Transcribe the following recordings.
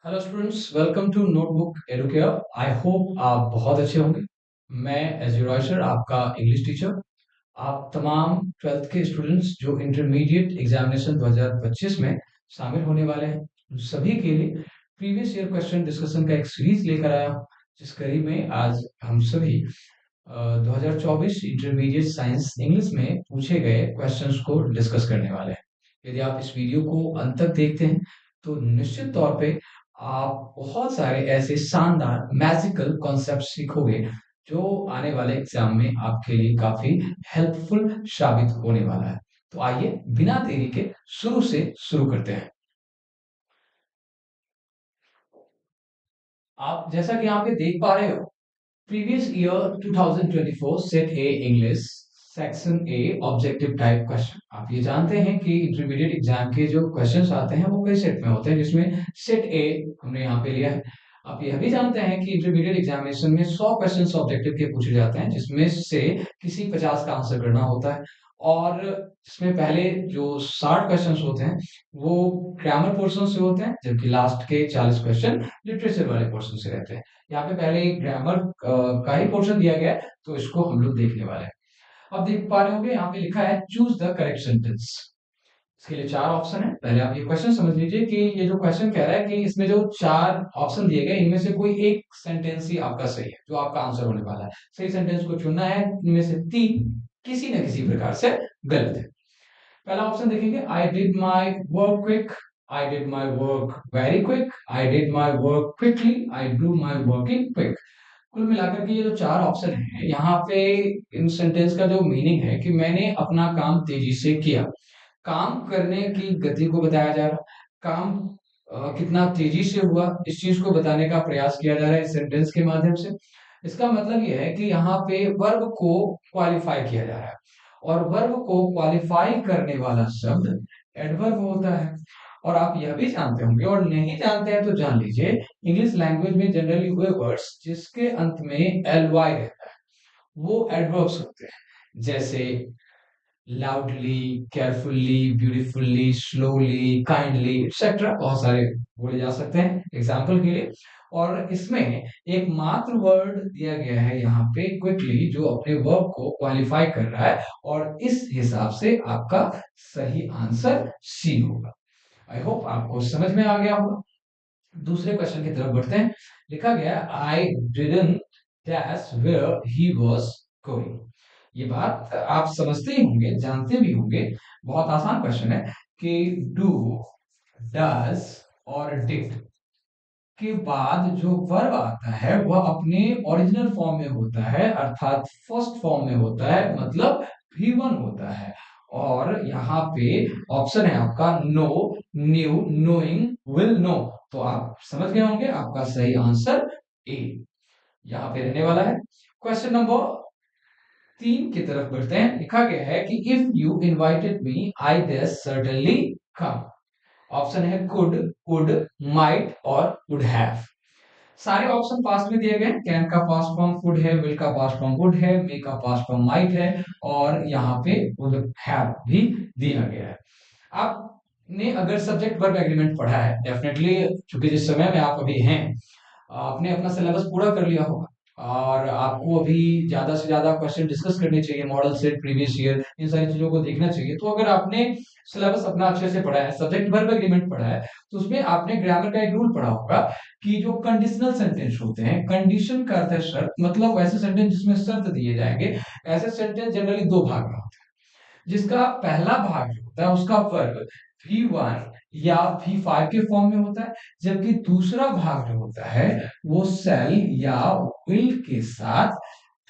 Hello students, welcome to notebook educare. I hope आप बहुत अच्छे होंगे। मैं एज यू सर आपका इंग्लिश टीचर। आप तमाम 12th के स्टूडेंट्स जो इंटरमीडिएट एग्जामिनेशन 2025 में शामिल होने वाले हैं, उन सभी के लिए प्रीवियस ईयर क्वेश्चन डिस्कशन का एक सीरीज लेकर आया हूं, जिस कड़ी में आज हम सभी 2024 इंटरमीडिएट साइंस इंग्लिश में पूछे गए क्वेश्चंस को डिस्कस करने वाले हैं। यदि आप इस वीडियो को अंत तक देखते हैं तो निश्चित तौर पे आप बहुत सारे ऐसे शानदार मैजिकल कॉन्सेप्ट सीखोगे जो आने वाले एग्जाम में आपके लिए काफी हेल्पफुल साबित होने वाला है। तो आइए बिना देरी के शुरू से शुरू करते हैं। आप जैसा कि यहाँ पे देख पा रहे हो, previous year 2024 set A English section A objective type question. आप ये जानते हैं कि इंटरमीडिएट एग्जाम के जो क्वेश्चंस आते हैं वो कई सेट में होते हैं, जिसमें सेट ए हमने यहाँ पे लिया है। आप यह भी जानते हैं कि इंटरमीडिएट एग्जामिनेशन में 100 क्वेश्चंस ऑब्जेक्टिव के पूछे जाते हैं, जिसमें से किसी 50 का आंसर करना होता है। और इसमें पहले जो 60 क्वेश्चंस होते हैं वो ग्रामर पोर्शन से होते हैं, जबकि लास्ट के 40 क्वेश्चन लिटरेचर वाले पोर्शन से रहते हैं। यहाँ पे पहले ग्रामर का ही पोर्शन दिया गया है, तो इसको हम लोग देखने वाले हैं। अब देख पा रहे होंगे यहाँ पे लिखा है चूज द करेक्ट सेंटेंस। इसके लिए चार ऑप्शन है। पहले आप ये क्वेश्चन समझ लीजिए कि ये जो क्वेश्चन कह रहा है कि इसमें जो चार ऑप्शन दिए गए, इनमें से कोई एक सेंटेंस ही आपका सही है, जो आपका आंसर होने वाला है। सही सेंटेंस को चुनना है। इनमें से तीन किसी न किसी प्रकार से गलत है। पहला ऑप्शन देखेंगे, I did my work quick, I did my work very quick, I did my work quickly, I do my work in quick. कुल मिलाकर के ये जो चार ऑप्शन है, यहाँ पे इन सेंटेंस का जो मीनिंग है कि मैंने अपना काम तेजी से किया। काम करने की गति को बताया जा रहा, काम कितना तेजी से हुआ इस चीज को बताने का प्रयास किया जा रहा है इस सेंटेंस के माध्यम से। इसका मतलब यह है कि यहाँ पे वर्ब को क्वालिफाई किया जा रहा है, और वर्ब को क्वालिफाई करने वाला शब्द एडवर्ब होता है। और आप यह भी जानते होंगे, और नहीं जानते हैं तो जान लीजिए, इंग्लिश लैंग्वेज में जनरली हुए वर्ड्स जिसके अंत में एल वाई रहता है वो एडवर्ब्स होते हैं। जैसे loudly, carefully, beautifully, slowly, kindly etcetera बहुत सारे बोले जा सकते हैं एग्जाम्पल के लिए। और इसमें एक मात्र वर्ड दिया गया है यहाँ पे क्विकली, जो अपने वर्ब को क्वालिफाई कर रहा है, और इस हिसाब से आपका सही आंसर सी होगा। आई होप आपको समझ में आ गया होगा। दूसरे क्वेश्चन की तरफ बढ़ते हैं। लिखा गया, I didn't dash where he was going. ये बात आप समझते ही होंगे, जानते भी होंगे। बहुत आसान क्वेश्चन है कि डू, डज और डिड के बाद जो वर्ब आता है वह अपने ओरिजिनल फॉर्म में होता है, अर्थात फर्स्ट फॉर्म में होता है, मतलब V1 होता है। और यहाँ पे ऑप्शन है आपका know, knew, knowing, will, know. तो आप समझ गए होंगे, आपका सही आंसर ए यहाँ पे रहने वाला है। क्वेश्चन नंबर 3 की तरफ बढ़ते हैं। लिखा गया है कि if you invited me I dash certainly come. Option है कुड, वुड, माइट और वुड हैव। सारे ऑप्शन पास्ट में दिए गए। कैन का पास्ट फॉर्म कुड है, विल का पास्ट फॉर्म वुड है, मे का पास्ट फॉर्म माइट है, और यहाँ पे वुड हैव भी दिया गया है। आपने अगर सब्जेक्ट वर्ब एग्रीमेंट पढ़ा है डेफिनेटली, चूंकि जिस समय में आप अभी हैं, आपने अपना सिलेबस पूरा कर लिया होगा, और आपको अभी ज्यादा से ज्यादा क्वेश्चन डिस्कस करने चाहिए, मॉडल सेट, प्रीवियस ईयर, इन सारी चीजों को देखना चाहिए। तो अगर आपने सिलेबस अपना अच्छे से पढ़ा है, सब्जेक्ट वर्ब एग्रीमेंट पढ़ा है, तो उसमें आपने ग्रामर का एक रूल पढ़ा होगा कि जो कंडीशनल सेंटेंस होते हैं, कंडीशन का अर्थ है शर्त, मतलब वैसे सेंटेंस जिसमें शर्त दिए जाएंगे। ऐसे सेंटेंस जनरली दो भाग में होते हैं, जिसका पहला भाग जो होता है उसका वर्ब V1 या V5 के फॉर्म में होता है, जबकि दूसरा भाग जो होता है वो सेल या विल के साथ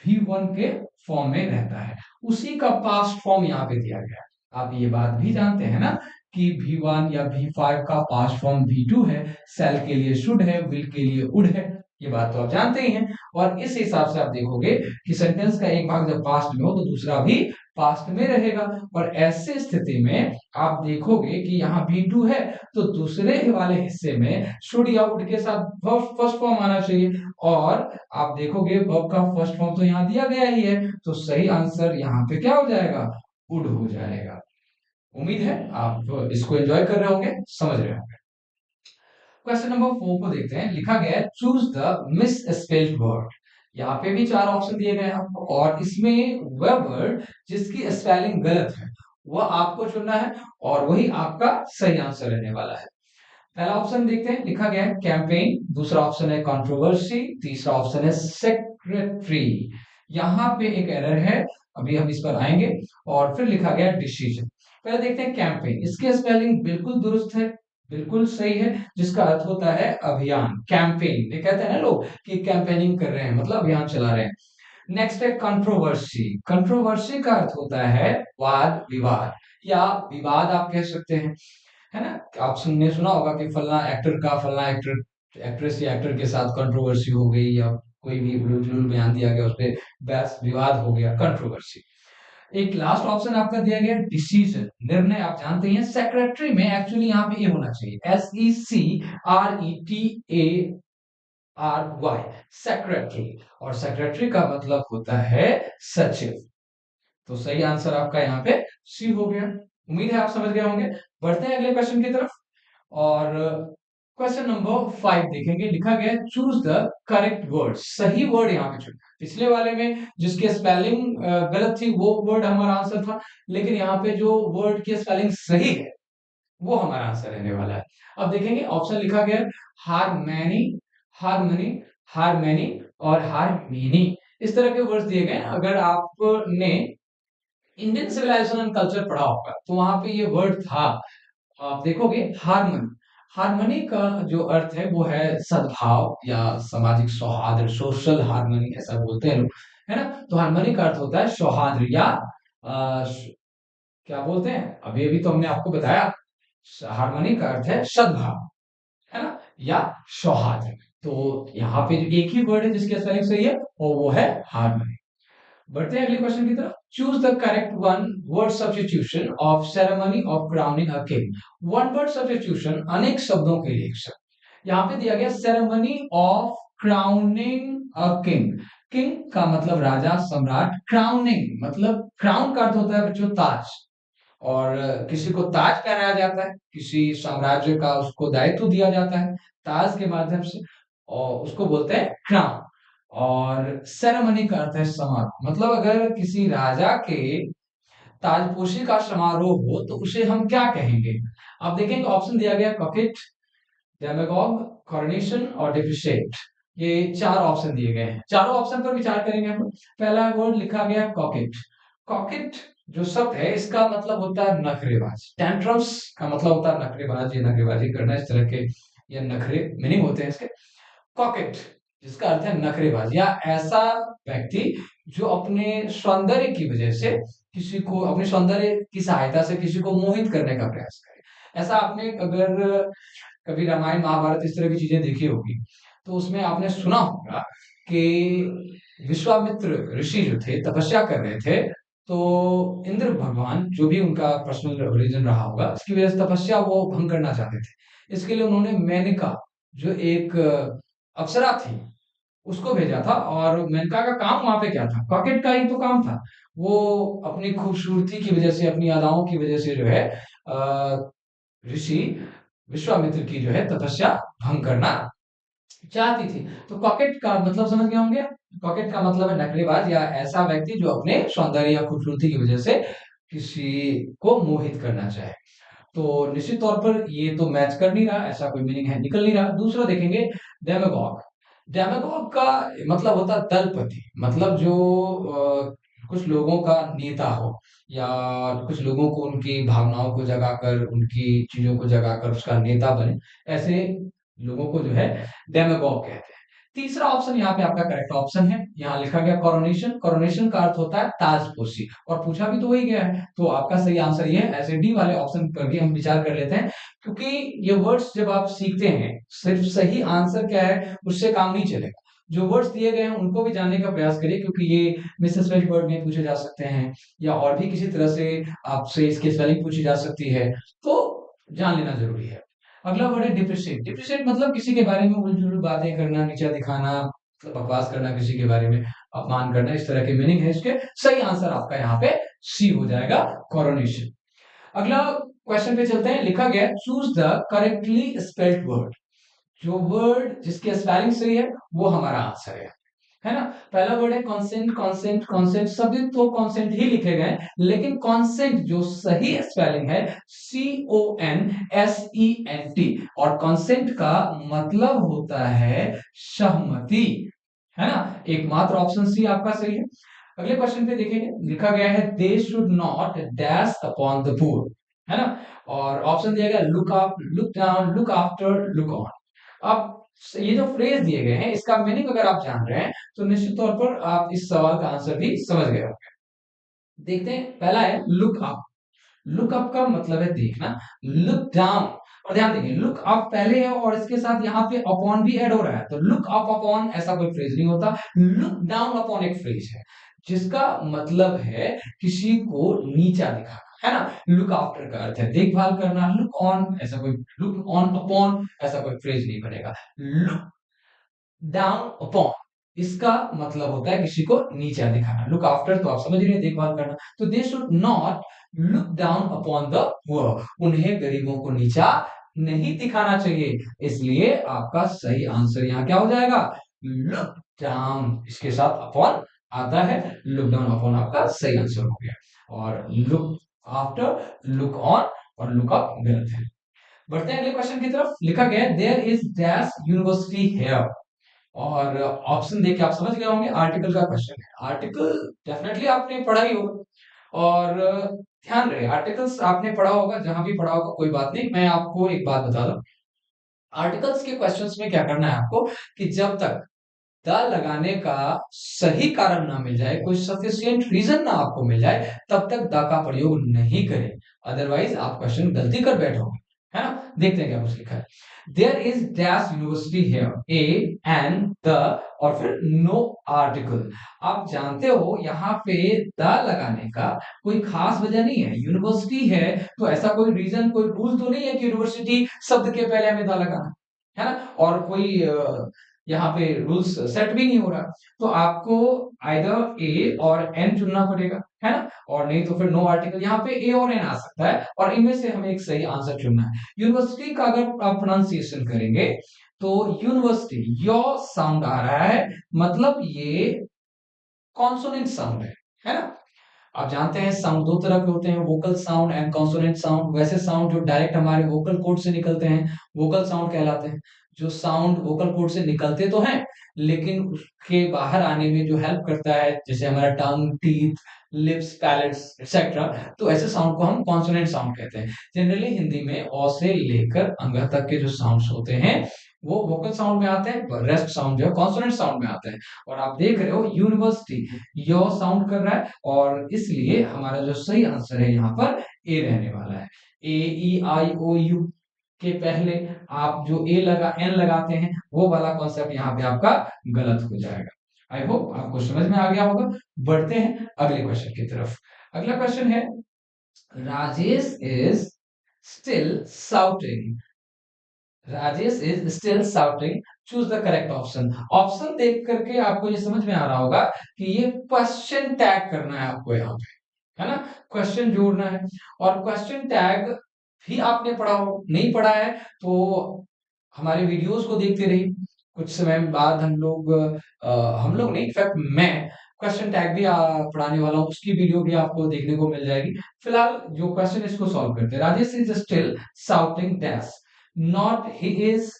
V1 के फॉर्म में रहता है। उसी का पास्ट फॉर्म यहाँ पे दिया गया है। आप ये बात भी जानते हैं ना कि V1 या V5 का पास्ट फॉर्म V2 है, सेल के लिए शुड है, विल के लिए उड है। ये बात तो आप जानते ही हैं। और इस हिसाब से आप देखोगे कि सेंटेंस का एक भाग जब पास्ट में हो तो दूसरा भी पास्ट में रहेगा। और ऐसे स्थिति में आप देखोगे कि यहाँ V2 है, तो दूसरे वाले हिस्से में शुड या वुड के साथ वर्ब फर्स्ट फॉर्म आना चाहिए। और आप देखोगे वर्ब का फर्स्ट फॉर्म तो यहाँ दिया गया ही है, तो सही आंसर यहाँ पे क्या हो जाएगा, वुड हो जाएगा। उम्मीद है आप इसको एंजॉय कर रहे होंगे, समझ रहे होंगे। क्वेश्चन नंबर 4 को देखते हैं। लिखा गया है choose the miss spelled word. यहाँ पे भी 4 ऑप्शन दिए गए हैं आपको, और इसमें वह वर्ड जिसकी स्पेलिंग गलत है वह आपको चुनना है, और वही आपका सही आंसर रहने वाला है। पहला ऑप्शन देखते हैं। लिखा गया है कैंपेन, दूसरा ऑप्शन है कंट्रोवर्सी, तीसरा ऑप्शन है सेक्रेटरी। यहाँ पे एक एरर है, अभी हम इस पर आएंगे। और फिर लिखा गया डिसीजन। पहले देखते हैं कैंपेन। इसके स्पेलिंग बिल्कुल दुरुस्त है, बिल्कुल सही है, जिसका अर्थ होता है अभियान, कैंपेन। ये कहते हैं ना लोग कि कैंपेनिंग कर रहे हैं, मतलब अभियान चला रहे हैं। नेक्स्ट है कंट्रोवर्सी। कंट्रोवर्सी का अर्थ होता है वाद विवाद, या विवाद आप कह सकते हैं, है ना। आप सुनने सुना होगा कि फलना एक्टर का फलना एक्टर एक्ट्रेस या एक्टर के साथ कंट्रोवर्सी हो गई, या कोई भी उलूल जुलूल बयान दिया गया, उस पर बहस विवाद हो गया, कंट्रोवर्सी। एक लास्ट ऑप्शन आपका दिया गया डिसीजन, निर्णय। आप जानते हैं सेक्रेटरी में एक्चुअली यहाँ पे ए होना चाहिए, SECRETARY, सेक्रेटरी। और सेक्रेटरी का मतलब होता है सचिव। तो सही आंसर आपका यहाँ पे सी हो गया। उम्मीद है आप समझ गए होंगे। बढ़ते हैं अगले क्वेश्चन की तरफ, और क्वेश्चन नंबर 5 देखेंगे। लिखा गया है चूज द करेक्ट वर्ड। सही वर्ड यहाँ पे चुन। पिछले वाले में जिसकी स्पेलिंग गलत थी वो वर्ड हमारा आंसर था, लेकिन यहाँ पे जो वर्ड की स्पेलिंग सही है वो हमारा आंसर रहने वाला है। अब देखेंगे ऑप्शन लिखा गया है हारमोनी, हारमोनी, हारमोनी और हारमोनी। इस तरह के वर्ड्स दिए गए हैं। अगर आपने इंडियन सिविलाइजेशन एंड कल्चर पढ़ा होगा तो वहां पे ये वर्ड था। आप देखोगे हारमनी। हारमनी का जो अर्थ है वो है सद्भाव या सामाजिक सौहार्द, सोशल हारमनी ऐसा बोलते हैं लोग, है ना। तो हारमनी का अर्थ होता है सौहार्द, या क्या बोलते हैं, अभी अभी तो हमने आपको बताया, हारमनी का अर्थ है सद्भाव, है ना, या सौहार्द। तो यहाँ पे जो एक ही वर्ड है जिसकी स्पेलिंग सही है, और वो है हारमनी। बढ़ते हैं अगले क्वेश्चन की तरफ। Choose the correct one word substitution of ceremony of crowning a king. One word substitution अनेक शब्दों के लिए एक शब्द। यहाँ पे दिया गया ceremony of crowning a king. King का मतलब राजा, सम्राट। क्राउनिंग मतलब, क्राउन का अर्थ होता है बच्चों ताज, और किसी को ताज पहनाया जाता है, किसी साम्राज्य का उसको दायित्व दिया जाता है ताज के माध्यम से, और उसको बोलते हैं क्राउन। और सेरेमनी का अर्थ है समारोह, मतलब अगर किसी राजा के ताजपोशी का समारोह हो तो उसे हम क्या कहेंगे। आप देखेंगे ऑप्शन दिया गया कॉकेट, डेमागोग, कॉरोनेशन और डिफिशिएट। ये 4 ऑप्शन दिए गए हैं। चारों ऑप्शन पर विचार करेंगे हम। पहला वर्ड लिखा गया कॉकेट। कॉकेट जो शब्द है इसका मतलब होता है नखरेबाज। टेंट्रम्स का मतलब होता है नखरेबाज, ये नखरेबाजी करना, इस तरह के ये नखरे मीनिंग होते हैं इसके। कॉकेट जिसका अर्थ है नखरेबाज, या ऐसा व्यक्ति जो अपने सौंदर्य की वजह से किसी को, अपने सौंदर्य की सहायता से किसी को मोहित करने का प्रयास करे। ऐसा आपने अगर कभी रामायण महाभारत इस तरह की चीजें देखी होगी तो उसमें आपने सुना होगा कि विश्वामित्र ऋषि जो थे तपस्या कर रहे थे, तो इंद्र भगवान जो भी उनका पर्सनल रीजन रहा होगा इसकी वजह से तपस्या वो भंग करना चाहते थे। इसके लिए उन्होंने मेनका जो एक अप्सरा थी उसको भेजा था, और मेनका का काम वहां पे क्या था, कॉकेट का ही तो काम था। वो अपनी खूबसूरती की वजह से, अपनी अदाओं की वजह से जो है ऋषि विश्वामित्र की जो है तपस्या भंग करना चाहती थी। तो कॉकेट का मतलब समझ गए होंगे। कॉकेट का मतलब है नकलीबाज, या ऐसा व्यक्ति जो अपने सौंदर्य या खूबसूरती की वजह से किसी को मोहित करना चाहे। तो निश्चित तौर पर ये तो मैच कर नहीं रहा, ऐसा कोई मीनिंग है निकल नहीं रहा। दूसरा देखेंगे डेमागॉग। डेमागॉग का मतलब होता है दलपति, मतलब जो कुछ लोगों का नेता हो, या कुछ लोगों को उनकी भावनाओं को जगाकर, उनकी चीजों को जगाकर उसका नेता बने, ऐसे लोगों को जो है डेमागॉग कहते हैं। तीसरा ऑप्शन यहाँ पे आपका करेक्ट ऑप्शन है। यहाँ लिखा गया कोरोनेशन। कोरोनेशन का अर्थ होता है ताजपोशी, और पूछा भी तो वही गया है। तो आपका सही आंसर ये है। ऐसे डी वाले ऑप्शन पर भी हम विचार कर लेते हैं, क्योंकि ये वर्ड्स जब आप सीखते हैं, सिर्फ सही आंसर क्या है उससे काम नहीं चलेगा। जो वर्ड्स दिए गए हैं उनको भी जानने का प्रयास करिए, क्योंकि ये मिसेस वेज वर्ड में पूछे जा सकते हैं, या और भी किसी तरह से आपसे इसकी स्पेलिंग पूछी जा सकती है, तो जान लेना जरूरी है। अगला वर्ड है डिप्रिशिएट। डिप्रिशिएट मतलब किसी के बारे में उलझुल बातें करना, नीचा दिखाना, बकवास करना, किसी के बारे में अपमान करना, इस तरह के मीनिंग है इसके। सही आंसर आपका यहाँ पे सी हो जाएगा, कोरोनेशन। अगला क्वेश्चन पे चलते हैं। लिखा गया choose the correctly spelled word. जो वर्ड जिसकी स्पेलिंग सही है वो हमारा आंसर है ना। पहला वर्ड है कॉन्सेंट, कॉन्सेंट, कॉन्सेंट, सभी तो कॉन्सेंट ही लिखे गए, लेकिन कॉन्सेंट जो सही स्पेलिंग है CONSENT, और कॉन्सेंट का मतलब होता है सहमति, है ना। एकमात्र ऑप्शन सी आपका सही है। अगले क्वेश्चन पे देखेंगे, लिखा गया है they should not dash upon the poor, है ना। और ऑप्शन दिया गया look up, look down, look after, look on. अब ये जो फ्रेज दिए गए हैं इसका मीनिंग अगर आप जान रहे हैं तो निश्चित तौर पर आप इस सवाल का आंसर भी समझ गए होंगे। देखते हैं, पहला है लुक अप। लुक अप का मतलब है देखना। लुक डाउन, और ध्यान देंगे लुक अप पहले है और इसके साथ यहाँ पे अपॉन भी ऐड हो रहा है, तो लुक अप अपॉन ऐसा कोई फ्रेज नहीं होता। लुक डाउन अपॉन एक फ्रेज है जिसका मतलब है किसी को नीचा दिखाना, है ना। लुक आफ्टर का अर्थ है देखभाल करना। लुक ऑन ऐसा कोई, लुक ऑन अपॉन ऐसा कोई फ्रेज नहीं बनेगा। लुक डाउन अपॉन इसका मतलब होता है किसी को नीचा दिखाना। लुक आफ्टर तो आप समझ रहे हैं देखभाल करना। तो they should not look down upon the poor, उन्हें गरीबों को नीचा नहीं दिखाना चाहिए। इसलिए आपका सही आंसर यहाँ क्या हो जाएगा, लुक डाउन, इसके साथ अपॉन आता है। लुक डाउन अपॉन आपका सही आंसर हो गया। और लुक आफ्टर, लुक ऑन और लुक अप गलत है। बढ़ते हैं अगले क्वेश्चन की तरफ। लिखा गया है there is dash university here, और ऑप्शन देख के आप समझ गए होंगे आर्टिकल का क्वेश्चन है। आर्टिकल डेफिनेटली आपने पढ़ा ही होगा, और ध्यान रहे आर्टिकल्स आपने पढ़ा होगा, जहां भी पढ़ा होगा कोई बात नहीं। मैं आपको एक बात बता दूं, आर्टिकल्स के क्वेश्चंस में क्या करना है आपको, कि जब तक द लगाने का सही कारण ना मिल जाए, कोई सफिशिएंट रीजन ना आपको मिल जाए, तब तक द का प्रयोग नहीं करें। अदरवाइज आप क्वेश्चन गलती कर बैठोगे, है ना। देखते हैं क्या कुछ लिखा है। There is dash university here, a and the, और फिर नो आर्टिकल। आप जानते हो यहाँ पे द लगाने का कोई खास वजह नहीं है। यूनिवर्सिटी है तो ऐसा कोई रीजन, कोई रूल तो नहीं है कि यूनिवर्सिटी शब्द के पहले हमें द लगाना है ना। और कोई यहाँ पे रूल्स सेट भी नहीं हो रहा, तो आपको आइदर ए और एन चुनना पड़ेगा, है ना। और नहीं तो फिर नो आर्टिकल, यहाँ पे ए और एन आ सकता है, और इनमें से हमें एक सही आंसर चुनना है। यूनिवर्सिटी का अगर आप प्रोनाउंसिएशन करेंगे तो यूनिवर्सिटी, यो साउंड आ रहा है, मतलब ये कॉन्सोनेंट साउंड है ना। आप जानते हैं साउंड दो तरह के होते हैं, vocal sound and consonant sound. वैसे साउंड जो डायरेक्ट हमारे वोकल कोड से निकलते हैं वोकल साउंड कहलाते हैं। जो साउंड वोकल कोड से निकलते तो हैं, लेकिन उसके बाहर आने में जो हेल्प करता है, जैसे हमारा टंग, टीथ, लिप्स, पैलेट्स एक्सेट्रा, तो ऐसे साउंड को हम कॉन्सोनेंट साउंड कहते हैं। जनरली हिंदी में अ से लेकर अंग तक के जो साउंड्स होते हैं वो वोकल साउंड में आते हैं, रेस्ट साउंड जो है कॉन्सोनेंट साउंड में आते हैं। और आप देख रहे हो यूनिवर्सिटी यो साउंड कर रहा है, और इसलिए हमारा जो सही आंसर है यहाँ पर ए रहने वाला है। ए, ई, आई, ओ, यू के पहले आप जो ए लगा एन लगाते हैं वो वाला कॉन्सेप्ट यहाँ पे आपका गलत हो जाएगा। आई होप आपको समझ में आ गया होगा। बढ़ते हैं अगले क्वेश्चन की तरफ। अगला क्वेश्चन है Rajesh is still shouting, Rajesh is still shouting, choose the correct option. Option देख करके आपको ये समझ में आ रहा होगा कि ये क्वेश्चन टैग करना है आपको यहाँ पे, है ना। क्वेश्चन जोड़ना है, और क्वेश्चन टैग भी आपने पढ़ा हो, नहीं पढ़ा है तो हमारे वीडियोस को देखते रहिए। कुछ समय बाद हम लोग नहीं, इनफैक्ट मैं क्वेश्चन टैग भी पढ़ाने वाला हूँ, उसकी वीडियो भी आपको देखने को मिल जाएगी। फिलहाल जो क्वेश्चन इसको सॉल्व करते हैं। Rajesh is still shouting dash, not he is,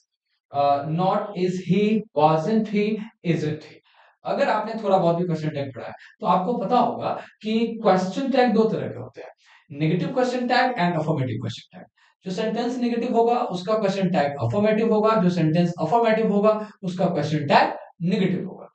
not is he, wasn't he, isn't he. अगर आपने थोड़ा बहुत भी क्वेश्चन टैग पढ़ा है तो आपको पता होगा कि क्वेश्चन टैग दो तरह के होते हैं, negative question tag and affirmative question tag. जो सेंटेंस नेगेटिव होगा उसका क्वेश्चन टैग अफर्मेटिव होगा, जो सेंटेंस अफर्मेटिव होगा उसका क्वेश्चन टैग नेगेटिव होगा।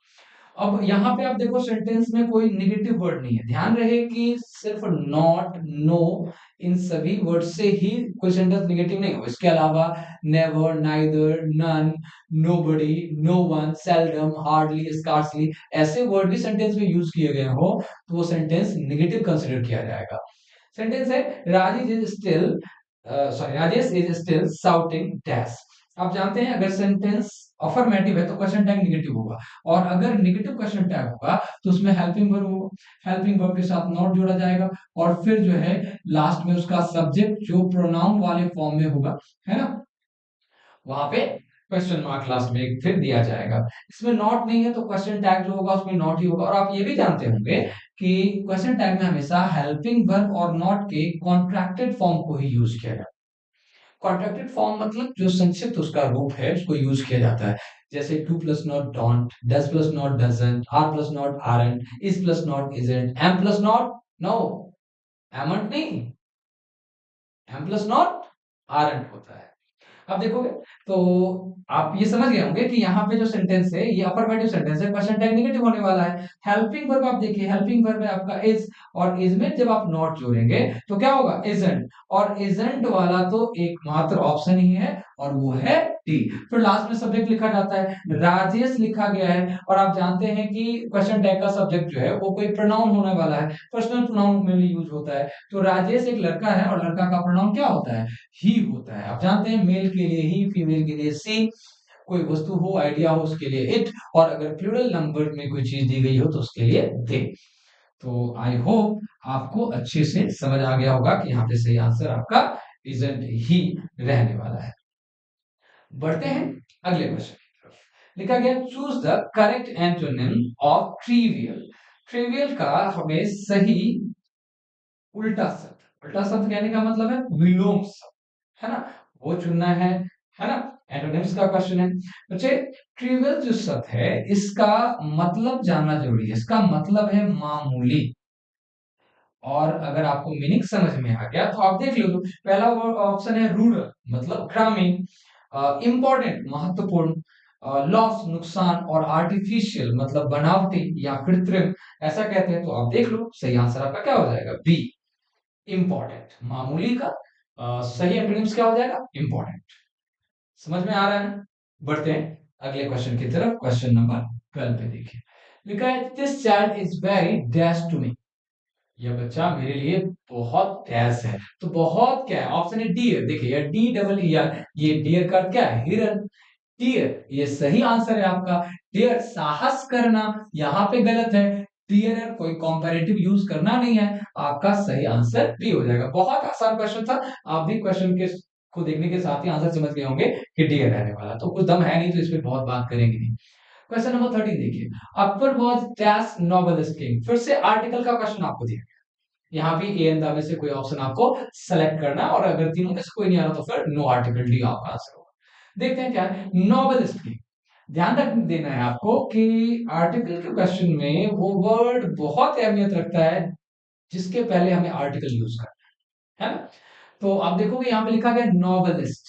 अब यहाँ पे आप देखो सेंटेंस में कोई नेगेटिव वर्ड नहीं है। ध्यान रहे कि सिर्फ नॉट, नो, इन सभी वर्ड से ही कोई सेंटेंस नेगेटिव नहीं हो। इसके अलावा never, neither, none, nobody, no one, seldom, hardly, scarcely, ऐसे वर्ड भी सेंटेंस में यूज किए गए हो तो वो सेंटेंस नेगेटिव कंसिडर किया जाएगा। सेंटेंस है Rajesh is still, Rajesh is still shouting dash. आप जानते हैं अगर सेंटेंस अफर्मेटिव है तो क्वेश्चन टैग नेगेटिव होगा, और अगर नेगेटिव क्वेश्चन टैग होगा तो उसमें हेल्पिंग वर्ब होगा, हेल्पिंग वर्ब के साथ नॉट जोड़ा जाएगा, और फिर जो है लास्ट में उसका सब्जेक्ट जो प्रोनाउन वाले फॉर्म में होगा, है ना, वहां पे क्वेश्चन मार्क लास्ट में फिर दिया जाएगा। इसमें नॉट नहीं है तो क्वेश्चन टैग जो होगा उसमें नॉट ही होगा। और आप ये भी जानते होंगे कि क्वेश्चन टैग में हमेशा हेल्पिंग वर्ब और नॉट के कॉन्ट्रैक्टेड फॉर्म को ही यूज किया जाता है। कॉन्ट्रैक्टेड फॉर्म मतलब जो संक्षिप्त उसका रूप है उसको यूज किया जाता है। जैसे do plus not don't, does plus not doesn't, are plus not aren't, is plus not isn't, am plus not no, amn't नहीं, एम प्लस नॉट आरंट होता है। अब देखोगे तो आप ये समझ गए होंगे कि यहाँ पे जो सेंटेंस है ये अफर्मेटिव सेंटेंस है, क्वेश्चन टैग नेगेटिव होने वाला है। हेल्पिंग वर्ब आप देखिए, हेल्पिंग वर्ब है आपका इज, और इज में जब आप नॉट जोड़ेंगे तो क्या होगा, इजंट। और इजंट वाला तो एकमात्र ऑप्शन ही है और वो है डी। फिर लास्ट में सब्जेक्ट लिखा जाता है, राजेश लिखा गया है। और आप जानते हैं कि क्वेश्चन टैग का सब्जेक्ट जो है वो कोई प्रोनाउन होने वाला है, पर्सनल प्रोनाउन में यूज होता है। तो राजेश एक लड़का है और लड़का का प्रोनाउन क्या होता है, ही होता है। आप जानते हैं मेल के लिए ही, फीमेल के लिए सी, कोई वस्तु हो, आइडिया हो, उसके लिए इट, और अगर प्लूरल नंबर में कोई चीज दी गई हो तो उसके लिए दे। तो आई होप आपको अच्छे से समझ आ गया होगा कि यहाँ पे सही आंसर आपका इजंट ही रहने वाला है। बढ़ते हैं अगले क्वेश्चन की तरफ। लिखा गया choose the correct antonym of trivial. Trivial का हमें सही उल्टा शब्द, उल्टा शब्द कहने का मतलब है विलोम शब्द, है ना, वो चुनना है ना। एंटोनिम्स का क्वेश्चन है बच्चे। ट्रिवियल जो शब्द है इसका मतलब जानना जरूरी है। इसका मतलब है मामूली। और अगर आपको मीनिंग समझ में आ गया तो आप देख लो। पहला ऑप्शन है रूरल मतलब ग्रामीण, इंपॉर्टेंट महत्वपूर्ण, लॉस नुकसान, और आर्टिफिशियल मतलब बनावटी या कृत्रिम ऐसा कहते हैं। तो आप देख लो सही आंसर आपका क्या हो जाएगा, बी, इंपॉर्टेंट। मामूली का सही एंटोनिम्स क्या हो जाएगा, इंपॉर्टेंट। समझ में आ रहा है ना। बढ़ते हैं अगले क्वेश्चन की तरफ। क्वेश्चन नंबर 12 पे देखिए, लिखा है this child is very dash to me. यह बच्चा मेरे लिए बहुत डैश है। तो बहुत क्या है, ऑप्शन है डियर। देखिए डी डबल ई आर, ये डियर का अर्थ क्या है, हिरन। डियर ये सही आंसर है आपका। डियर साहस करना, यहाँ पे गलत है। डियर कोई कॉम्पैरेटिव यूज करना नहीं है। आपका सही आंसर बी हो जाएगा। बहुत आसान क्वेश्चन था। आप भी क्वेश्चन के को देखने के साथ ही आंसर समझ गए होंगे कि डियर रहने वाला। तो कुछ दम है नहीं तो इस पे बहुत बात करेंगे नहीं। क्वेश्चन नंबर 13 देखिए, Akbar was dash novelist king. फिर से आर्टिकल का क्वेश्चन आपको दिया गया। यहाँ भी ए एंड द में से कोई ऑप्शन आपको सेलेक्ट करना है, और अगर तीनों में से कोई नहीं आ रहा तो फिर नो आर्टिकल, डी आपका आंसर होगा। देखते हैं क्या है नॉवेलिस्ट की। ध्यान रख देना है आपको कि आर्टिकल के क्वेश्चन में वो वर्ड बहुत अहमियत रखता है जिसके पहले हमें आर्टिकल यूज करना है ना। तो आप देखोगे यहाँ पे लिखा गया नॉवेलिस्ट।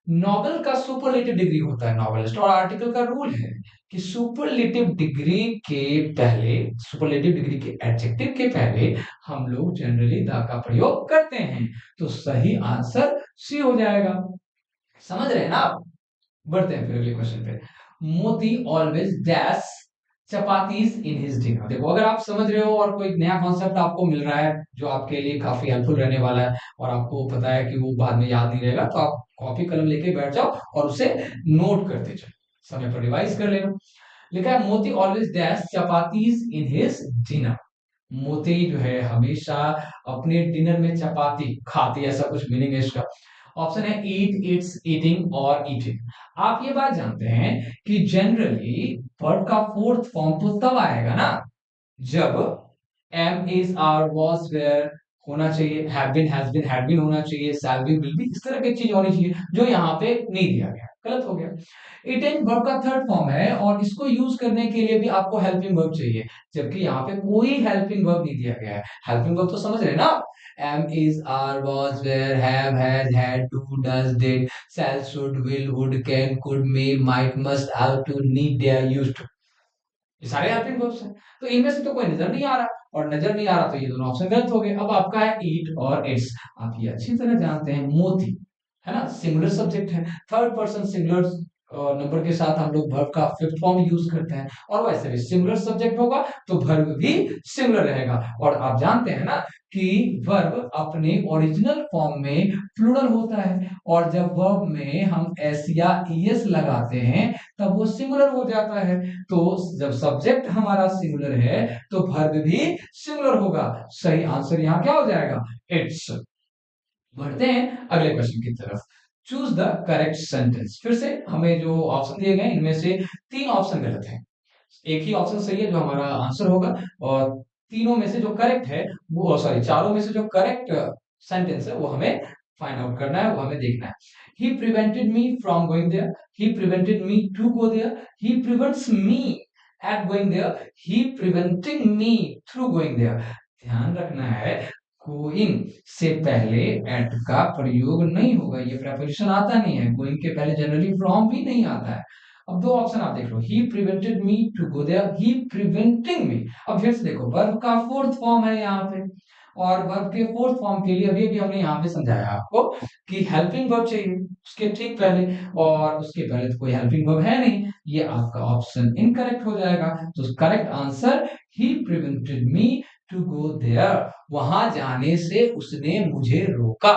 नॉवेल का सुपरलेटिव डिग्री होता है नॉवेलिस्ट, और आर्टिकल का रूल है कि सुपरलेटिव डिग्री के पहले, सुपरलेटिव डिग्री के एडजेक्टिव के पहले हम लोग जनरली द का प्रयोग करते हैं। तो सही आंसर सी हो जाएगा। समझ रहे हैं ना आप। बढ़ते हैं फिर अगले क्वेश्चन पे। Modi always dash chapatis in his dinner. देखो अगर आप समझ रहे हो और कोई नया कॉन्सेप्ट आपको मिल रहा है जो आपके लिए काफी हेल्पफुल रहने वाला है, और आपको पता है कि वो बाद में याद नहीं रहेगा, तो आप कॉपी कलम लेके बैठ जाओ और उसे नोट करते चलो, समय पर रिवाइज कर लेना। लिखा है मोती always dash chapatis in his dinner. मोती जो है हमेशा अपने डिनर में चपाती खाती, ऐसा कुछ मीनिंग है इसका। ऑप्शन है ईट, इट्स, ईटिंग और ईटिंग। आप ये बात जानते हैं कि जनरली वर्ब का फोर्थ फॉर्म तो तब आएगा ना जब am, is, are, was, were होना चाहिए, have been, has been, had been होना चाहिए, शैल बी, विल बी, इस तरह की चीज होनी चाहिए जो यहाँ पे नहीं दिया गया, गलत हो गया। इट एंड वर्ब का थर्ड फॉर्म है और इसको यूज करने के लिए भी आपको हेल्पिंग वर्ब चाहिए, जबकि यहाँ पे कोई हेल्पिंग वर्ब नहीं दिया गया है। हेल्पिंग वर्ब तो समझ रहे हैं ना, am, is, are, was, were, have, has, had, do, does, did, shall, should, will, would, can, could, may, might, must, ought to, need, dare, used to, ये सारे हेल्पिंग वर्ब्स हैं। तो इनमें से तो कोई नजर नहीं आ रहा, और नजर नहीं आ रहा तो ये दोनों ऑप्शन गलत हो गए। अब आपका है ईट और इट्स। आप ये अच्छी तरह जानते हैं मोती है ना, सिंगुलर सब्जेक्ट है, थर्ड पर्सन सिंगुलर नंबर के साथ हम लोग वर्ब का फिफ्थ फॉर्म यूज करते हैं, और वैसे भी सिंगुलर सब्जेक्ट होगा तो वर्ब भी सिंगुलर रहेगा। और आप जानते हैं ना कि वर्ब अपने ओरिजिनल फॉर्म में प्लूरल होता है, और जब वर्ब में हम एस या ईएस लगाते हैं तब वो सिंगुलर हो जाता है। तो जब सब्जेक्ट हमारा सिंगुलर है तो वर्ब भी सिंगुलर होगा। सही आंसर यहाँ क्या हो जाएगा, इट्स। बढ़ते हैं अगले क्वेश्चन की तरफ। Choose the correct sentence. फिर से हमें जो ऑप्शन दिए गए इनमें से 3 ऑप्शन गलत हैं। एक ही ऑप्शन सही है जो हमारा आंसर होगा, और तीनों में से जो करेक्ट है वो, सॉरी, चारों में से जो करेक्ट सेंटेंस है वो हमें फाइंड आउट करना है, वो हमें देखना है। He prevented me from going there, he prevented me to go there, he prevents me at going there, he preventing me through going there. ध्यान रखना है, गोइंग से पहले एट का प्रयोग नहीं होगा, ये प्रेपोजिशन आता नहीं है। गोइंग के पहले जनरली फ्रॉम भी नहीं आता है। अब दो ऑप्शन आप देख लो, he prevented me to go there, he preventing me. अब फिर से देखो, वर्ब का फोर्थ फॉर्म है यहाँ पे, और वर्ब के फोर्थ फॉर्म के लिए अभी अभी हमने यहाँ पे समझाया आपको कि हेल्पिंग वर्ब चाहिए उसके ठीक पहले, और उसके पहले तो कोई हेल्पिंग वर्ब है नहीं, ये आपका ऑप्शन इनकरेक्ट हो जाएगा। तो correct answer, he prevented me to go there, वहां जाने से उसने मुझे रोका।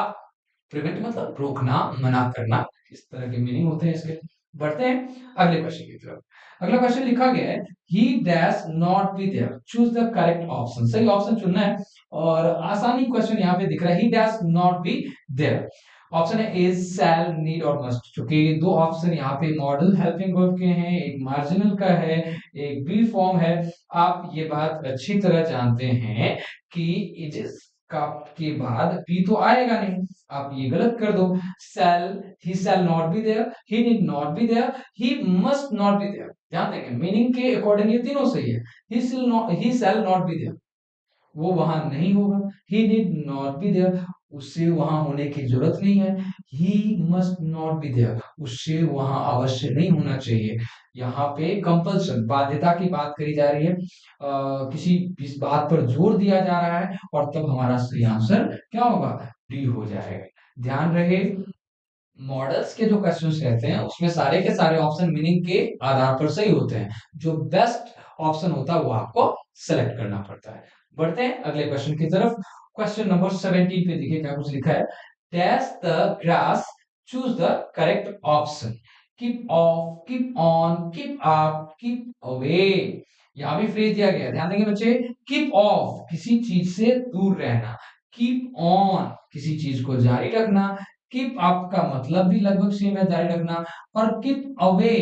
प्रिवेंट मतलब रोकना, मना करना, इस तरह के मीनिंग होते हैं इसके। बढ़ते हैं अगले क्वेश्चन की तरफ। अगला क्वेश्चन लिखा गया है, he dash not be there, choose the correct option. सही ऑप्शन चुनना है, और आसानी क्वेश्चन यहाँ पे दिख रहा है, he dash not be there. Option है इज, शैल, नीड और मस्ट। क्योंकि दो ऑप्शन यहाँ पे मॉडल हेल्पिंग वर्ब के हैं, एक मार्जिनल का है, एक बी फॉर्म है। आप ये बात अच्छी तरह जानते हैं कि इट इज का के बाद बी तो आएगा नहीं, आप ये गलत कर दो। Shall, he shall not be there, he need not be there, he must not be there. ध्यान देंगे मीनिंग के अकॉर्डिंग ये तीनों सही है। He shall not be there, वो वहां नहीं होगा। He need not be there, उससे वहां होने की जरूरत नहीं है। He must not be there, उससे वहां अवश्य नहीं होना चाहिए। यहाँ पे कंपल्सन, बाध्यता की बात करी जा रही है, किसी इस बात पर जोर दिया जा रहा है, और तब हमारा सही आंसर क्या होगा, डी हो जाएगा। ध्यान रहे, मॉडल्स के जो क्वेश्चंस रहते हैं उसमें सारे के सारे ऑप्शन मीनिंग के आधार पर सही होते हैं, जो बेस्ट ऑप्शन होता है वो आपको सेलेक्ट करना पड़ता है। बढ़ते हैं अगले क्वेश्चन की तरफ। क्वेश्चन नंबर 17 पे देखिए क्या कुछ लिखा है, dash the grass, choose the correct option. Keep of, keep on, keep up, keep away. यहाँ भी फ्रेज दिया गया है, ध्यान देंगे बच्चे। कीप ऑफ किसी चीज से दूर रहना, कीप ऑन किसी चीज को जारी रखना, कीप अप का मतलब भी लगभग सेम है, जारी रखना, और कीप अवे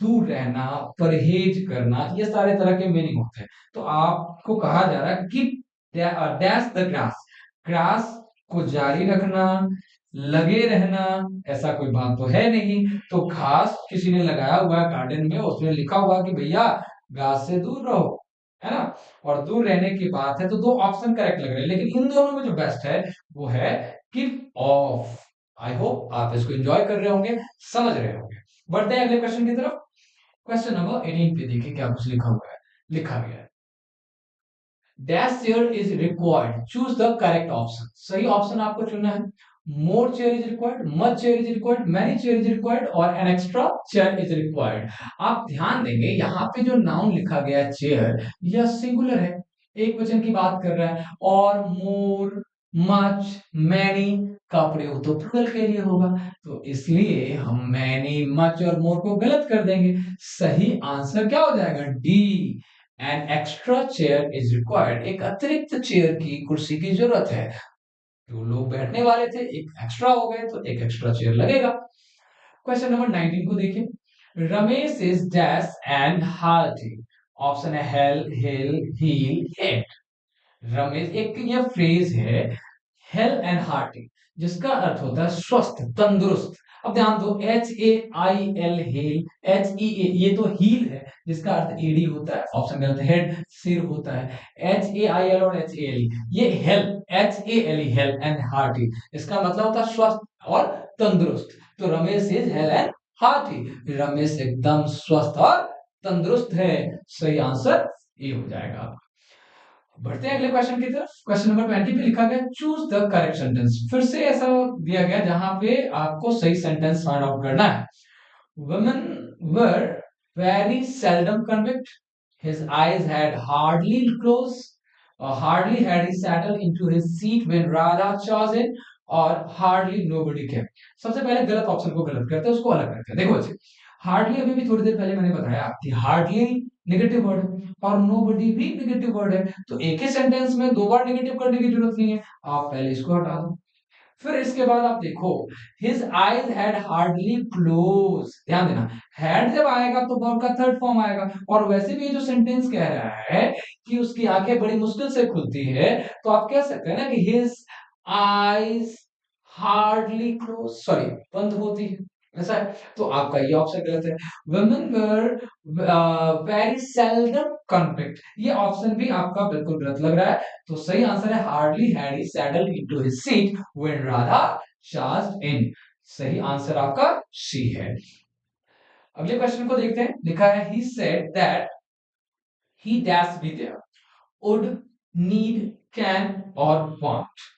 दूर रहना, परहेज करना, ये सारे तरह के मीनिंग होते हैं। तो आपको कहा जा रहा है keep dash the grass, grass को जारी रखना, लगे रहना, ऐसा कोई बात तो है नहीं। तो घास किसी ने लगाया हुआ है गार्डन में, उसमें लिखा हुआ कि भैया घास से दूर रहो, है ना, और दूर रहने की बात है, तो दो ऑप्शन करेक्ट लग रहे हैं, लेकिन इन दोनों में जो बेस्ट है वो है कीप ऑफ। आई होप आप इसको एंजॉय कर रहे होंगे, समझ रहे होंगे। बढ़ते हैं अगले क्वेश्चन की तरफ। क्वेश्चन नंबर 18 पे देखिए क्या कुछ लिखा हुआ है, लिखा गया है, dash chair is required, choose the correct option. सही ऑप्शन आपको चुनना है। More chair is required, much chair is required, many chair is required, और an extra chair is required. आप ध्यान देंगे यहाँ पे जो नाउन लिखा गया है चेयर, यह सिंगुलर है, एक वचन की बात कर रहा है, और मोर, मच, मैनी का प्रयोग तो प्लूरल के लिए होगा, तो इसलिए हम मैनी, मच और मोर को गलत कर देंगे। सही आंसर क्या हो जाएगा, D, N extra chair is required. एक अतिरिक्त चेयर की, कुर्सी की जरूरत है। जो लोग बैठने वाले थे एक एक्स्ट्रा हो गए, तो एक एक्स्ट्रा चेयर लगेगा। क्वेश्चन नंबर 19 को देखिए, Ramesh is dash and hearty. Option है हेल, हिल, हील, हेड। रमेश, एक ये फ्रेज है हेल एंड हार्टी, जिसका अर्थ होता है स्वस्थ, तंदुरुस्त। अब ध्यान दो, HAIL, हेल, HEA ये तो हील है, जिसका अर्थ एडी होता है, ऑप्शन गलत है, हेड सिर होता है। HAIL और HALE, ये hello, HALE hello and hearty, इसका मतलब होता है स्वस्थ और तंदुरुस्त। तो Ramesh is hello and hearty, Ramesh एकदम स्वस्थ और तंदुरुस्त है। सही आंसर ये हो जाएगा। बढ़ते हैं अगले क्वेश्चन की तरफ। क्वेश्चन नंबर 20 पे लिखा गया, चूज द करेक्ट सेंटेंस। फिर से ऐसा दिया गया जहां पे आपको सही सेंटेंस फाइंड आउट करना है। Women were very seldom convict. His eyes had hardly closed, or hardly had he settled into his seat when Radha chose in, और hardly nobody came। सबसे पहले गलत ऑप्शन को गलत करते हैं, उसको अलग करते हैं। देखो बच्चे, हार्डली अभी भी थोड़ी देर पहले मैंने बताया कि हार्डली नेगेटिव वर्ड है, और नोबडी भी नेगेटिव वर्ड है, तो एक ही सेंटेंस में दो बार नेगेटिव करने की जरूरत नहीं है। आप पहले इसको हटा दो, फिर इसके बाद आप देखो, his eyes had hardly close, ध्यान देना, हैड जब आएगा तो वर्ब का थर्ड फॉर्म आएगा, और वैसे भी ये जो सेंटेंस कह रहा है कि उसकी आंखें बड़ी मुश्किल से खुलती है, तो आप कह सकते हैं ना कि his eyes hardly close, sorry, बंद होती है, ऐसा है। तो आपका ये ऑप्शन गलत है। Women were very seldom conflict, ये ऑप्शन भी आपका बिल्कुल गलत लग रहा है। तो सही आंसर है hardly had he saddled into his seat when Radha charged in. सही आंसर आपका सी है। अगले क्वेश्चन को देखते हैं। लिखा है he said that he dash be there, would, need, can और वांट।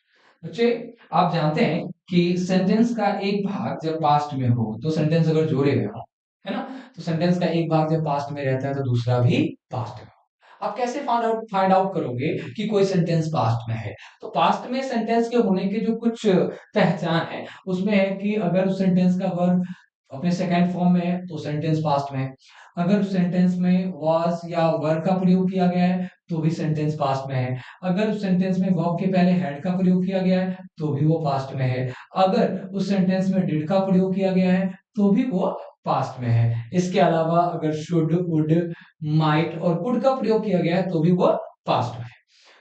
बच्चे, आप जानते हैं कि सेंटेंस का एक भाग जब पास्ट में हो तो सेंटेंस अगर जोड़े गए हो, है ना, तो सेंटेंस का एक भाग जब पास्ट में रहता है तो दूसरा भी पास्ट में। आप कैसे फाइंड आउट करोगे कि कोई सेंटेंस पास्ट में है? तो पास्ट में सेंटेंस के होने के जो कुछ पहचान है उसमें है कि अगर उस सेंटेंस का वर्ब अपने सेकंड फॉर्म में है तो सेंटेंस पास्ट में है। अगर उस सेंटेंस में वाज या वर का प्रयोग किया गया है तो भी सेंटेंस पास्ट में है। अगर उस सेंटेंस में वर्ब के पहले हैड का प्रयोग किया गया है तो भी वो पास्ट में है। अगर उस सेंटेंस में डिड का प्रयोग किया गया है तो भी वो पास्ट में है। इसके अलावा अगर शुड, वुड, माइट और कुड का प्रयोग किया गया है तो भी वो पास्ट में है।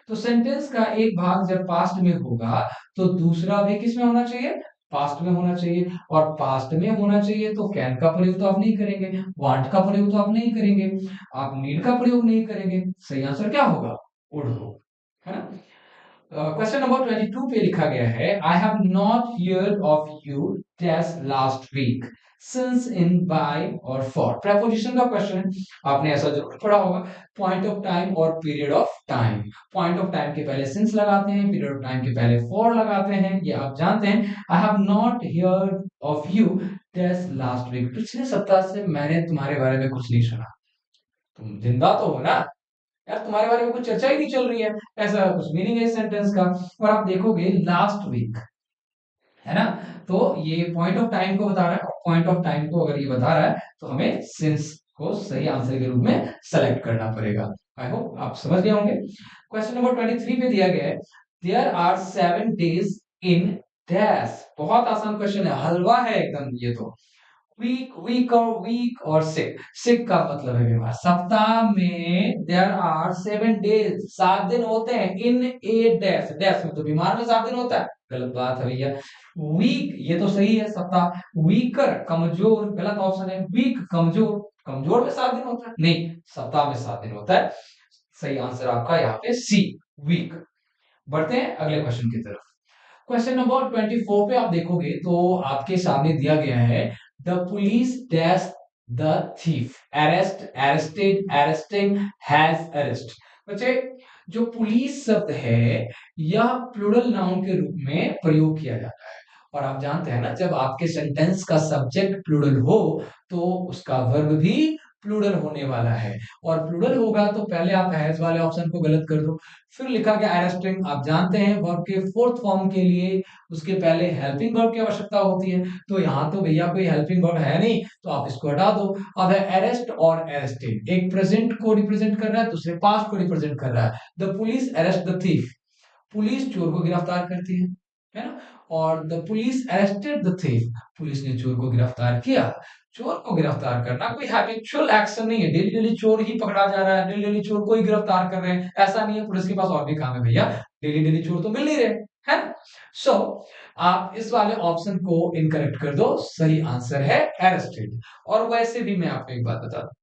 तो सेंटेंस का एक भाग जब पास्ट में होगा तो दूसरा भी किस में होना चाहिए? पास्ट में होना चाहिए। और पास्ट में होना चाहिए तो कैन का प्रयोग तो आप नहीं करेंगे, वांट का प्रयोग तो आप नहीं करेंगे, आप नीड का प्रयोग नहीं करेंगे। सही आंसर क्या होगा? वुड होगा, है ना। क्वेश्चन नंबर 22 पे लिखा गया है I have not heard of you dash last week, since, in, by और फॉर। प्रेपोजिशन का क्वेश्चन आपने ऐसा जरूर पढ़ा होगा। पॉइंट ऑफ टाइम और period of time. Point of time के पहले सिंस लगाते हैं, पीरियड ऑफ टाइम के पहले फॉर लगाते हैं, ये आप जानते हैं। I have not heard of you dash last week, पिछले सप्ताह से मैंने तुम्हारे बारे में कुछ नहीं सुना। तुम जिंदा तो हो ना यार, तुम्हारे बारे में कुछ चर्चा ही नहीं चल रही है, ऐसा कुछ मीनिंग है इस सेंटेंस का। और आप देखोगे लास्ट वीक, है ना, तो ये पॉइंट ऑफ टाइम को बता रहा है, पॉइंट ऑफ टाइम को अगर ये बता रहा है तो हमें सिंस को सही आंसर के रूप में सेलेक्ट करना पड़ेगा। आई होप आप समझ गए होंगे। क्वेश्चन नंबर 23 पे दिया गया है there are 7 days in dash. बहुत आसान क्वेश्चन है, हलवा है एकदम ये तो। वीक और सिक, सिक का मतलब है बीमार। सप्ताह में देयर आर 7 days, 7 दिन होते हैं इन ए डैश, डैश में तो बीमार में 7 दिन होता है, गलत बात है भैया। वीक ये तो सही है सप्ताह, वीकर कमजोर गलत ऑप्शन है, वीक कमजोर, कमजोर में 7 दिन होता है नहीं, सप्ताह में 7 दिन होता है। सही आंसर आपका यहाँ पे सी, वीक। बढ़ते हैं अगले क्वेश्चन की तरफ। क्वेश्चन नंबर 24 पे आप देखोगे तो आपके सामने दिया गया है the police dash the thief, arrest, arrested, arresting, has arrest. बच्चे, जो पुलिस शब्द है यह प्लूरल नाउन के रूप में प्रयोग किया जाता है। और आप जानते हैं ना, जब आपके सेंटेंस का सब्जेक्ट प्लूरल हो तो उसका वर्ब भी प्लूरल होने वाला है। और प्लूरल होगा तो पहले आप हैज वाले ऑप्शन को गलत कर दो। फिर लिखा गया अरेस्टिंग, आप जानते हैं वर्ब के फोर्थ फॉर्म के लिए उसके पहले हेल्पिंग वर्ब की आवश्यकता होती है, तो यहाँ तो भैया कोई हेल्पिंग वर्ब है नहीं, तो आप इसको हटा दो। अब है अरेस्ट और अरेस्टेड, एक प्रेजेंट को रिप्रेजेंट कर रहा है, दूसरे पास्ट को रिप्रेजेंट कर रहा है। The police arrest the thief, police चोर को गिरफ्तार करती है ना। और the police arrested the thief, police ने चोर को गिरफ्तार किया। चोर को गिरफ्तार करना कोई हैबिचुअल एक्शन नहीं है, डेली डेली चोर ही पकड़ा जा रहा है, डेली डेली चोर को ही गिरफ्तार कर रहे हैं, ऐसा नहीं है। पुलिस के पास और भी काम है भैया, डेली डेली चोर तो मिल नहीं रहे, है ना। सो आप इस वाले ऑप्शन को इनकरेक्ट कर दो, सही आंसर है अरेस्टेड। और वैसे भी मैं आपको एक बात बता दूं,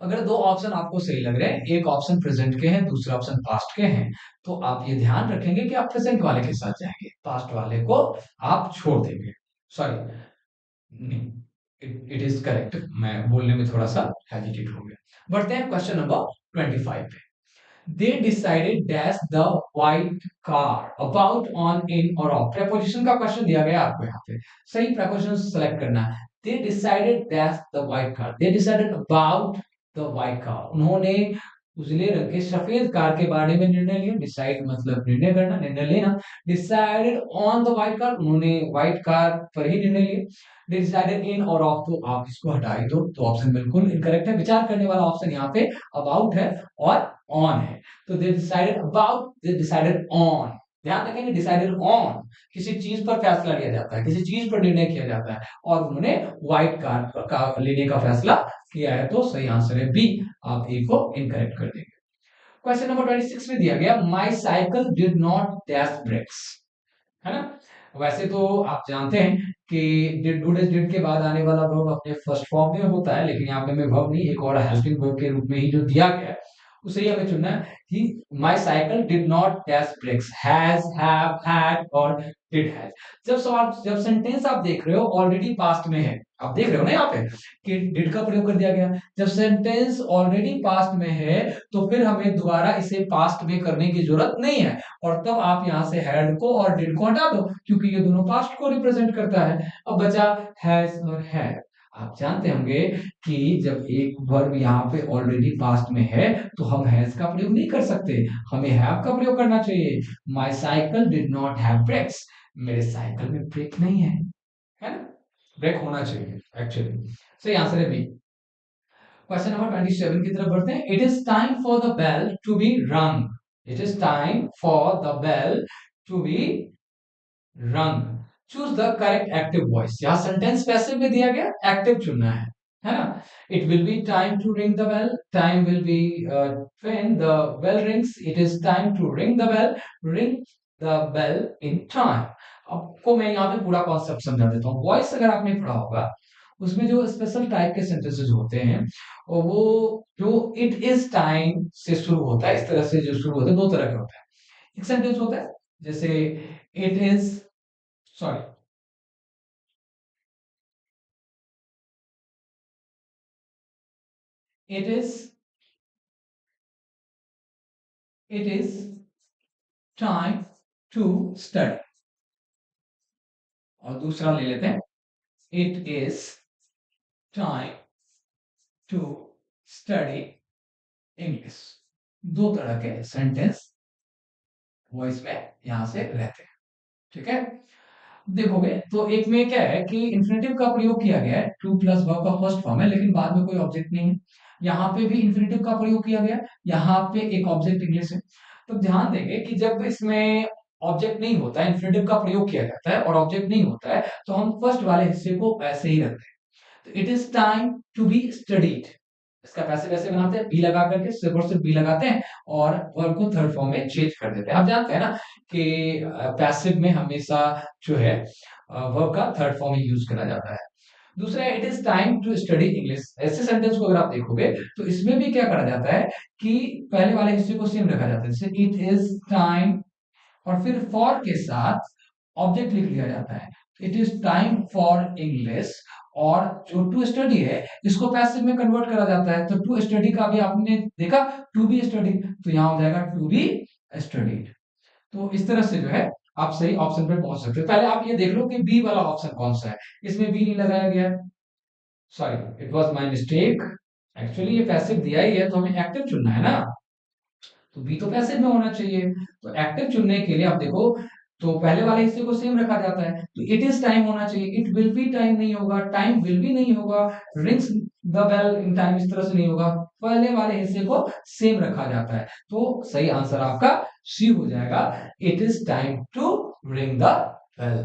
अगर दो ऑप्शन आपको सही लग रहे हैं, एक ऑप्शन प्रेजेंट के हैं, दूसरा ऑप्शन पास्ट के हैं, तो आप ये ध्यान रखेंगे कि आप प्रेजेंट वाले के साथ जाएंगे, पास्ट वाले को आप छोड़ देंगे। सॉरी, इट इज करेक्ट, मैं बोलने में थोड़ा सा हेजिटेट हो गया। बढ़ते हैं क्वेश्चन नंबर 25 पे। They decided dash the white car, about, on, in और ऑफ। प्रेपोजिशन का क्वेश्चन दिया गया आपको यहाँ पे, सही प्रेपोजिशन सेलेक्ट करना है। दे decided dash the white car, they decided about the white car, उन्होंने उजले रंग के सफेद कार के बारे में निर्णय लिया। डिसाइड मतलब निर्णय करना, निर्णय लेना। Decided on the white car, उन्होंने व्हाइट कार पर ही निर्णय लिया। डिसाइडेड इन और ऑफ, तो आप इसको हटा ही दो, तो ऑप्शन बिल्कुल इनकरेक्ट है। विचार करने वाला ऑप्शन यहाँ पे अबाउट है और ऑन है। तो they decided about, they decided on, ध्यान रखेंगे डिसाइडेड ऑन, किसी चीज पर फैसला लिया जाता है, किसी चीज पर निर्णय किया जाता है, और उन्होंने व्हाइट कार का लेने का फैसला किया है। तो सही आंसर है बी। आप ए को इनकरेक्ट कर देंगे। क्वेश्चन नंबर 26 में दिया गया my cycle did not dash brakes, है ना। वैसे तो आप जानते हैं कि डिड डू डज डिड के बाद आने वाला वर्ब अपने फर्स्ट फॉर्म में होता है, लेकिन यहाँ पे हमें वर्ब नहीं, एक और हेल्पिंग वर्ब के रूप में ही जो दिया गया है उसे ही हमें चुनना है कि my cycle did not dash brakes, has, have, had और डिड हैज। जब सवाल, जब सेंटेंस आप देख रहे हो ऑलरेडी पास्ट में है, आप देख रहे हो ना यहाँ पे कि डिड का प्रयोग कर दिया गया। जब सेंटेंस ऑलरेडी पास्ट में है तो फिर हमें दोबारा इसे पास्ट में करने की जरूरत नहीं है, और तब आप यहाँ से हैड को और डिड को हटा दो क्योंकि ये दोनों पास्ट को रिप्रेजेंट करता है। अब बचा हैज और हैड। आप जानते होंगे कि जब एक वर्ब यहाँ पे ऑलरेडी पास्ट में है तो हम हैज का प्रयोग नहीं कर सकते, हमें हैव का प्रयोग करना चाहिए। My cycle did not have brakes, मेरे साइकिल में ब्रेक नहीं है ना। ब्रेक होना चाहिए एक्चुअली। सही आंसर है बी। क्वेश्चन नंबर 27 की तरफ बढ़ते हैं। It is time for the bell to be rung, it is time for the bell to be rung, choose the correct active voice. यहाँ सेंटेंस पैसिव में दिया गया, एक्टिव चुनना है ना। It will be time to ring the bell, time will be when the bell rings, it is time to ring the bell, ring the bell in time. आपको मैं यहाँ पे पूरा कॉन्सेप्ट समझा देता हूँ। वॉइस अगर आपने पढ़ा होगा उसमें जो स्पेशल टाइप के सेंटेंसेस होते हैं और वो जो इट इज टाइम से शुरू होता है, इस तरह से जो शुरू होता है, दो तरह के होते हैं। एक सेंटेंस होता है जैसे it is, sorry, it is, it is time to study। और दूसरा ले लेते हैं, it is time to study English। दो तरह के सेंटेंस वॉइस में यहां से रहते हैं, ठीक है। देखोगे तो एक में क्या है कि इंफिनिटिव का प्रयोग किया गया है, टू प्लस वर्ब का फर्स्ट फॉर्म है, लेकिन बाद में कोई ऑब्जेक्ट नहीं है। यहाँ पे भी इंफिनिटिव का प्रयोग किया गया है, यहाँ पे एक ऑब्जेक्ट इंग्लिश है। तो ध्यान देंगे कि जब इसमें ऑब्जेक्ट नहीं होता है, इंफिनिटिव का प्रयोग किया जाता है और ऑब्जेक्ट नहीं होता है, तो हम फर्स्ट वाले हिस्से को ऐसे ही रखते हैं। तो it is time to be studied, इसका पैसिव ऐसे बनाते हैं, बी लगा करके सिर्फ और सिर्फ बी लगाते हैं और वर्ब को थर्ड फॉर्म में चेंज कर देते हैं। आप जानते हैं ना कि पैसिव में हमेशा जो है वर्ब का थर्ड फॉर्म ही यूज करा जाता है। दूसरा है it is time to study English. ऐसे सेंटेंस को अगर आप देखोगे तो इसमें भी क्या करा जाता है कि पहले वाले हिस्से को सेम रखा जाता है, जैसे इट इज टाइम और फिर फॉर के साथ ऑब्जेक्ट लिख लिया जाता है। It is time for English, और जो टू स्टडी है इसको पैसिव में कन्वर्ट करा जाता है। तो टू स्टडी का भी आपने देखा, टू बी स्टडी, तो यहाँ हो जाएगा टू बी स्टडीड। तो इस तरह से जो है आप सही ऑप्शन पे पहुंच सकते हो। पहले आप ये देख लो कि बी वाला ऑप्शन कौन सा है, इसमें बी नहीं लगाया गया है, sorry it was my mistake. Actually ये पैसिव दिया ही है तो हमें एक्टिव चुनना है ना, तो बी तो पैसिव में होना चाहिए। तो एक्टिव चुनने के लिए आप देखो तो पहले वाले हिस्से को सेम रखा जाता है, तो इट इज टाइम होना चाहिए, इट विल बी टाइम नहीं होगा, टाइम विल बी नहीं होगा, rings the bell in time इस तरह से नहीं होगा, पहले वाले हिस्से को सेम रखा जाता है। तो सही आंसर आपका सी हो जाएगा, it is time to ring the bell.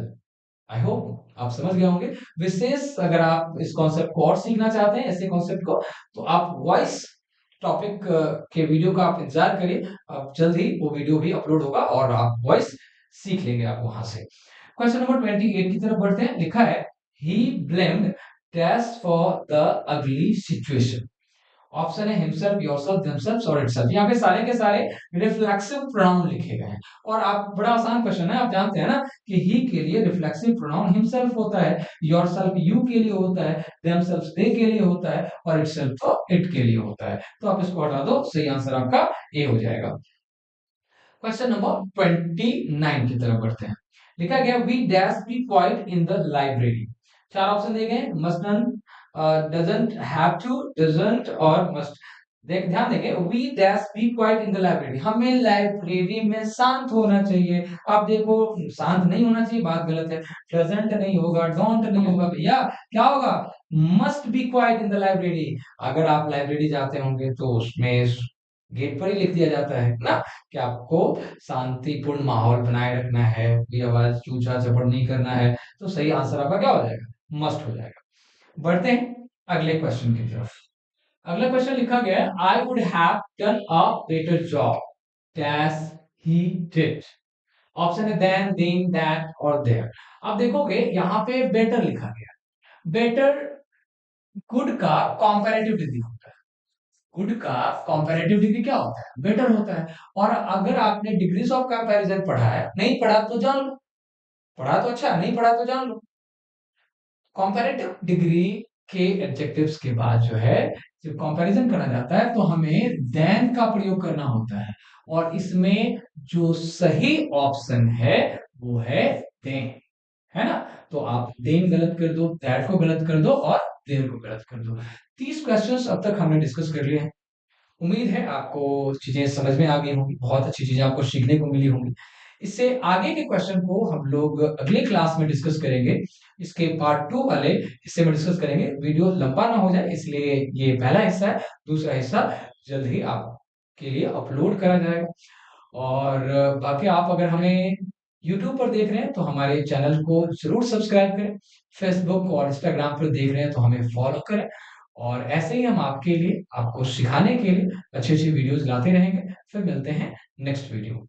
I hope आप समझ गए होंगे। विशेष अगर आप इस कॉन्सेप्ट को और सीखना चाहते हैं, ऐसे कॉन्सेप्ट को, तो आप वॉइस टॉपिक के वीडियो का आप इंतजार करिए, अब जल्द ही वो वीडियो भी अपलोड होगा और आप वॉइस सीख लेंगे आप वहां से। क्वेश्चन नंबर 28 की तरफ बढ़ते हैं। लिखा है ही blamed dash for the ugly situation. Option है हिमसेल्फ, योरसेल्फ, देमसेल्व्स और इटसेल्फ। यहाँ पे सारे के सारे रिफ्लेक्सिव प्रोनाउन लिखे गए हैं, और आप बड़ा आसान क्वेश्चन है, आप जानते हैं ना कि ही के लिए रिफ्लेक्सिव प्रोनाउन हिमसेल्फ होता है, योरसेल्फ यू के लिए होता है, देमसेल्व्स दे के लिए होता है और इटसेल्फ तो इट के लिए होता है। तो आप इसको हटा दो, सही आंसर आपका ए हो जाएगा। क्वेश्चन नंबर 29 की तरफ बढ़ते हैं। लिखा गया we dash be quiet in the library. चार ऑप्शन दिए गए, must not, doesn't, have to, doesn't और मस्ट। देख ध्यान देंगे, we dash be quiet in the library, हमें लाइब्रेरी में शांत होना चाहिए। आप देखो शांत नहीं होना चाहिए, बात गलत है। डजंट नहीं होगा, डोंट नहीं होगा, भैया क्या होगा, must be quiet in the library. अगर आप लाइब्रेरी जाते होंगे तो उसमें गेट पर ही लिख दिया जाता है ना कि आपको शांतिपूर्ण माहौल बनाए रखना है, कोई आवाज चूचा चपड़ नहीं करना है। तो सही आंसर आपका क्या हो जाएगा? मस्ट हो जाएगा। बढ़ते हैं अगले क्वेश्चन की तरफ। अगला क्वेश्चन लिखा गया है, I would have done a better job dash he did. Option है देन, देन, दैट और देयर। आप देखोगे यहाँ पे बेटर लिखा गया। बेटर गुड का कॉम्पैरेटिव डिग्री होता है। गुड का कॉम्पैरेटिव डिग्री क्या होता है? बेटर होता है। और अगर आपने डिग्रीज ऑफ कंपैरिजन पढ़ा है, नहीं पढ़ा तो जान लो, पढ़ा तो अच्छा, नहीं पढ़ा तो जान लो। कंपैरेटिव डिग्री के एडजेक्टिव्स के बाद जो है, जब कंपैरिजन करा जाता है तो हमें देन का प्रयोग करना होता है। और इसमें जो सही ऑप्शन है वो है देन, है ना? तो आप देन गलत कर दो, दैट को गलत कर दो और देयर को गलत कर दो। 30 क्वेश्चंस अब तक हमने डिस्कस कर लिए हैं। उम्मीद है आपको चीजें समझ में आ गई होंगी, बहुत अच्छी चीजें आपको सीखने को मिली होंगी। इससे आगे के क्वेश्चन को हम लोग अगले क्लास में डिस्कस करेंगे। इसके पार्ट 2 वाले हिस्से में डिस्कस करेंगे। वीडियो लंबा ना हो जाए इसलिए ये पहला हिस्सा है, दूसरा हिस्सा जल्द ही आपके लिए अपलोड करा जाएगा। और बाकी आप अगर हमें यूट्यूब पर देख रहे हैं तो हमारे चैनल को जरूर सब्सक्राइब करें। फेसबुक और इंस्टाग्राम पर देख रहे हैं तो हमें फॉलो करें। और ऐसे ही हम आपके लिए, आपको सिखाने के लिए अच्छी अच्छी वीडियोस लाते रहेंगे। फिर मिलते हैं नेक्स्ट वीडियो।